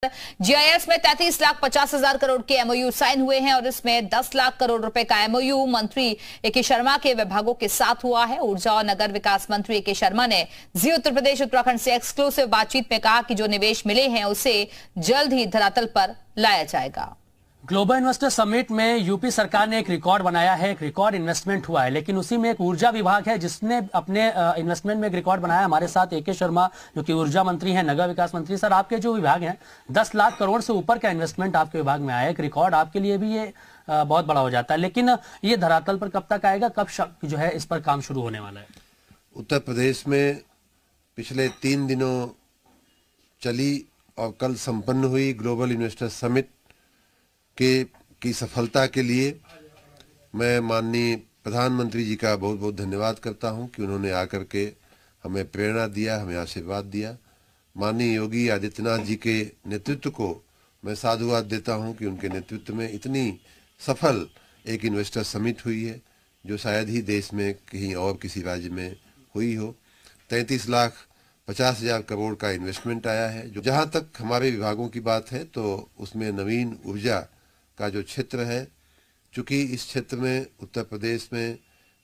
GIS में 33,50,000 करोड़ के MOU sign हुए हैं और इसमें 10 लाख करोड़ रुपए का एमओयू मंत्री एके शर्मा के विभागों के साथ हुआ है। ऊर्जा और नगर विकास मंत्री एके शर्मा ने जी उत्तर प्रदेश उत्तराखंड से एक्सक्लूसिव बातचीत में कहा कि जो निवेश मिले हैं उसे जल्द ही धरातल पर लाया जाएगा। ग्लोबल इन्वेस्टर समिट में यूपी सरकार ने एक रिकॉर्ड बनाया है, एक रिकॉर्ड इन्वेस्टमेंट हुआ है, लेकिन उसी में एक ऊर्जा विभाग है जिसने अपने इन्वेस्टमेंट में एक रिकॉर्ड बनाया। हमारे साथ एके शर्मा जो कि ऊर्जा मंत्री हैं, नगर विकास मंत्री। सर, आपके जो विभाग हैं 10 लाख करोड़ से ऊपर का इन्वेस्टमेंट आपके विभाग में आया, एक रिकॉर्ड आपके लिए भी ये बहुत बड़ा हो जाता है, लेकिन ये धरातल पर कब तक आएगा, कब जो है इस पर काम शुरू होने वाला है? उत्तर प्रदेश में पिछले 3 दिनों चली और कल संपन्न हुई ग्लोबल इन्वेस्टर समिट की सफलता के लिए मैं माननीय प्रधानमंत्री जी का बहुत बहुत धन्यवाद करता हूं कि उन्होंने आकर के हमें प्रेरणा दिया, हमें आशीर्वाद दिया। माननीय योगी आदित्यनाथ जी के नेतृत्व को मैं साधुवाद देता हूं कि उनके नेतृत्व में इतनी सफल एक इन्वेस्टर समिट हुई है जो शायद ही देश में कहीं और किसी राज्य में हुई हो। 33,50,000 करोड़ का इन्वेस्टमेंट आया है। जो जहां तक हमारे विभागों की बात है तो उसमें नवीन ऊर्जा का जो क्षेत्र है, चूंकि इस क्षेत्र में उत्तर प्रदेश में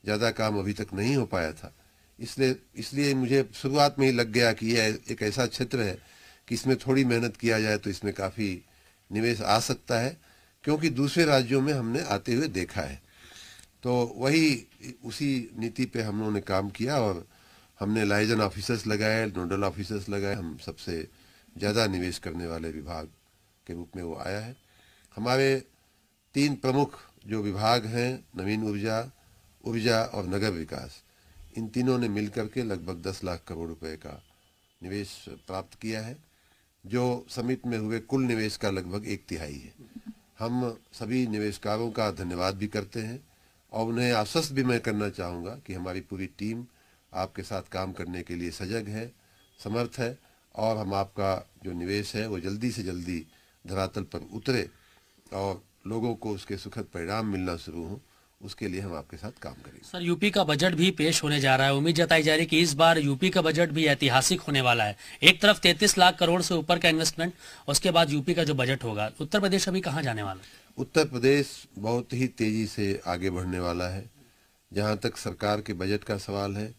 ज़्यादा काम अभी तक नहीं हो पाया था, इसलिए मुझे शुरुआत में ही लग गया कि यह एक ऐसा क्षेत्र है कि इसमें थोड़ी मेहनत किया जाए तो इसमें काफ़ी निवेश आ सकता है, क्योंकि दूसरे राज्यों में हमने आते हुए देखा है। तो वही उसी नीति पे हम लोगों ने काम किया और हमने लाइजन ऑफिसर्स लगाए, नोडल ऑफिसर्स लगाए। हम सबसे ज़्यादा निवेश करने वाले विभाग के रूप में वो आया है। हमारे 3 प्रमुख जो विभाग हैं, नवीन ऊर्जा, ऊर्जा और नगर विकास, इन तीनों ने मिलकर के लगभग 10 लाख करोड़ रुपए का निवेश प्राप्त किया है, जो समिट में हुए कुल निवेश का लगभग 1/3 है। हम सभी निवेशकारों का धन्यवाद भी करते हैं और उन्हें आश्वस्त भी मैं करना चाहूँगा कि हमारी पूरी टीम आपके साथ काम करने के लिए सजग है, समर्थ है और हम आपका जो निवेश है वो जल्दी से जल्दी धरातल पर उतरे और लोगों को उसके सुखद परिणाम मिलना शुरू हो, उसके लिए हम आपके साथ काम करेंगे। सर, यूपी का बजट भी पेश होने जा रहा है। उम्मीद जताई जा रही है कि इस बार यूपी का बजट भी ऐतिहासिक होने वाला है। एक तरफ 33 लाख करोड़ से ऊपर का इन्वेस्टमेंट, उसके बाद यूपी का जो बजट होगा। उत्तर प्रदेश अभी कहाँ जाने वाला है? उत्तर प्रदेश बहुत ही तेजी से आगे बढ़ने वाला है। जहाँ तक सरकार के बजट का सवाल है,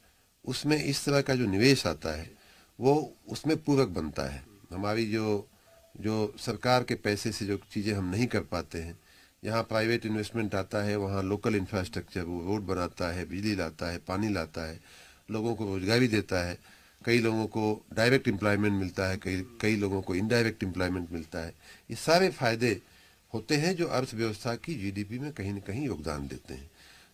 उसमें इस तरह का जो निवेश आता है वो उसमें पूरक बनता है। हमारी जो सरकार के पैसे से जो चीज़ें हम नहीं कर पाते हैं, यहाँ प्राइवेट इन्वेस्टमेंट आता है, वहाँ लोकल इंफ्रास्ट्रक्चर, वो रोड बनाता है, बिजली लाता है, पानी लाता है, लोगों को रोजगारी देता है, कई लोगों को डायरेक्ट एम्प्लॉयमेंट मिलता है, कई लोगों को इनडायरेक्ट एम्प्लॉयमेंट मिलता है। ये सारे फायदे होते हैं जो अर्थव्यवस्था की जीडीपी में कहीं न कहीं योगदान देते हैं।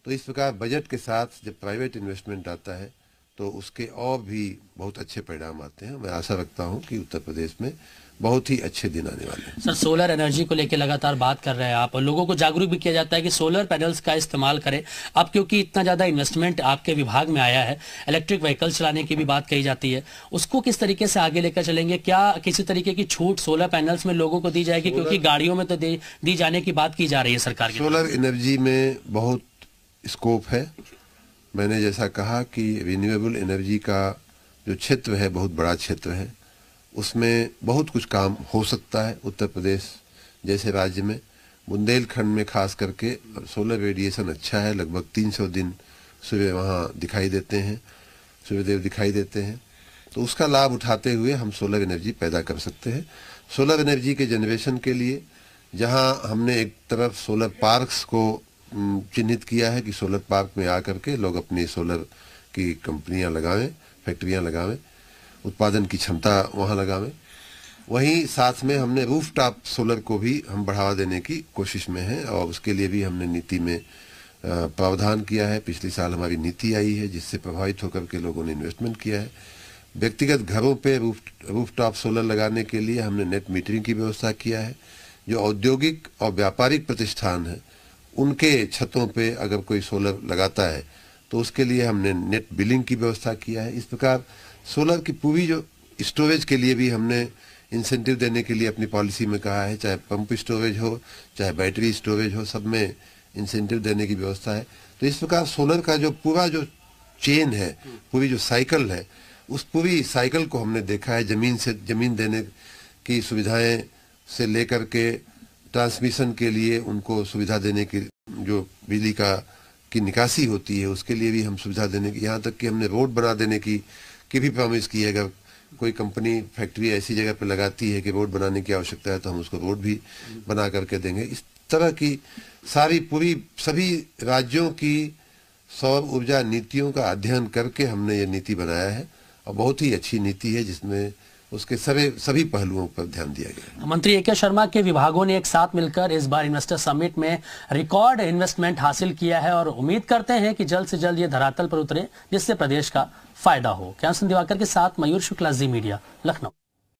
तो इस प्रकार बजट के साथ जब प्राइवेट इन्वेस्टमेंट आता है तो उसके और भी बहुत अच्छे परिणाम आते हैं। मैं आशा रखता हूं कि उत्तर प्रदेश में बहुत ही अच्छे दिन आने वाले हैं। सर, सोलर एनर्जी को लेकर लगातार बात कर रहे हैं आप, लोगों को जागरूक भी किया जाता है कि सोलर पैनल्स का इस्तेमाल करें। अब क्योंकि इतना ज़्यादा इन्वेस्टमेंट आपके विभाग में आया है, इलेक्ट्रिक व्हीकल चलाने की भी बात कही जाती है, उसको किस तरीके से आगे लेकर चलेंगे? क्या किसी तरीके की छूट सोलर पैनल्स में लोगों को दी जाएगी? क्योंकि गाड़ियों में तो दी जाने की बात की जा रही है सरकार की। सोलर एनर्जी में बहुत स्कोप है। मैंने जैसा कहा कि रिन्यूएबल एनर्जी का जो क्षेत्र है बहुत बड़ा क्षेत्र है, उसमें बहुत कुछ काम हो सकता है। उत्तर प्रदेश जैसे राज्य में, बुंदेलखंड में खास करके सोलर रेडिएशन अच्छा है। लगभग 300 दिन सूर्य वहाँ दिखाई देते हैं, सूर्यदेव दिखाई देते हैं, तो उसका लाभ उठाते हुए हम सोलर एनर्जी पैदा कर सकते हैं। सोलर एनर्जी के जनरेशन के लिए जहाँ हमने एक तरफ सोलर पार्क्स को चिन्हित किया है कि सोलर पार्क में आकर के लोग अपनी सोलर की कंपनियां लगावें, फैक्ट्रियां लगावें, उत्पादन की क्षमता वहां लगावें, वहीं साथ में हमने रूफटॉप सोलर को भी हम बढ़ावा देने की कोशिश में हैं और उसके लिए भी हमने नीति में प्रावधान किया है। पिछले साल हमारी नीति आई है जिससे प्रभावित होकर के लोगों ने इन्वेस्टमेंट किया है। व्यक्तिगत घरों पे रूफटॉप सोलर लगाने के लिए हमने नेट मीटरिंग की व्यवस्था किया है। जो औद्योगिक और व्यापारिक प्रतिष्ठान है उनके छतों पे अगर कोई सोलर लगाता है तो उसके लिए हमने नेट बिलिंग की व्यवस्था किया है। इस प्रकार सोलर की पूरी जो स्टोरेज के लिए भी हमने इंसेंटिव देने के लिए अपनी पॉलिसी में कहा है, चाहे पंप स्टोरेज हो, चाहे बैटरी स्टोरेज हो, सब में इंसेंटिव देने की व्यवस्था है। तो इस प्रकार सोलर का जो पूरा जो चेन है, पूरी जो साइकिल है, उस पूरी साइकिल को हमने देखा है। जमीन से जमीन देने की सुविधाएं से लेकर के ट्रांसमिशन के लिए उनको सुविधा देने की, जो बिजली की निकासी होती है उसके लिए भी हम सुविधा देने की, यहाँ तक कि हमने रोड बना देने की भी प्रॉमिस की है। अगर कोई कंपनी फैक्ट्री ऐसी जगह पर लगाती है कि रोड बनाने की आवश्यकता है तो हम उसको रोड भी बना करके देंगे। इस तरह की सभी राज्यों की सौर ऊर्जा नीतियों का अध्ययन करके हमने ये नीति बनाया है और बहुत ही अच्छी नीति है जिसमें उसके सभी पहलुओं पर ध्यान दिया गया। मंत्री ए.के. शर्मा के विभागों ने एक साथ मिलकर इस बार इन्वेस्टर समिट में रिकॉर्ड इन्वेस्टमेंट हासिल किया है और उम्मीद करते हैं कि जल्द से जल्द ये धरातल पर उतरे जिससे प्रदेश का फायदा हो। कैमरा दिवाकर के साथ मयूर शुक्ला, जी मीडिया, लखनऊ।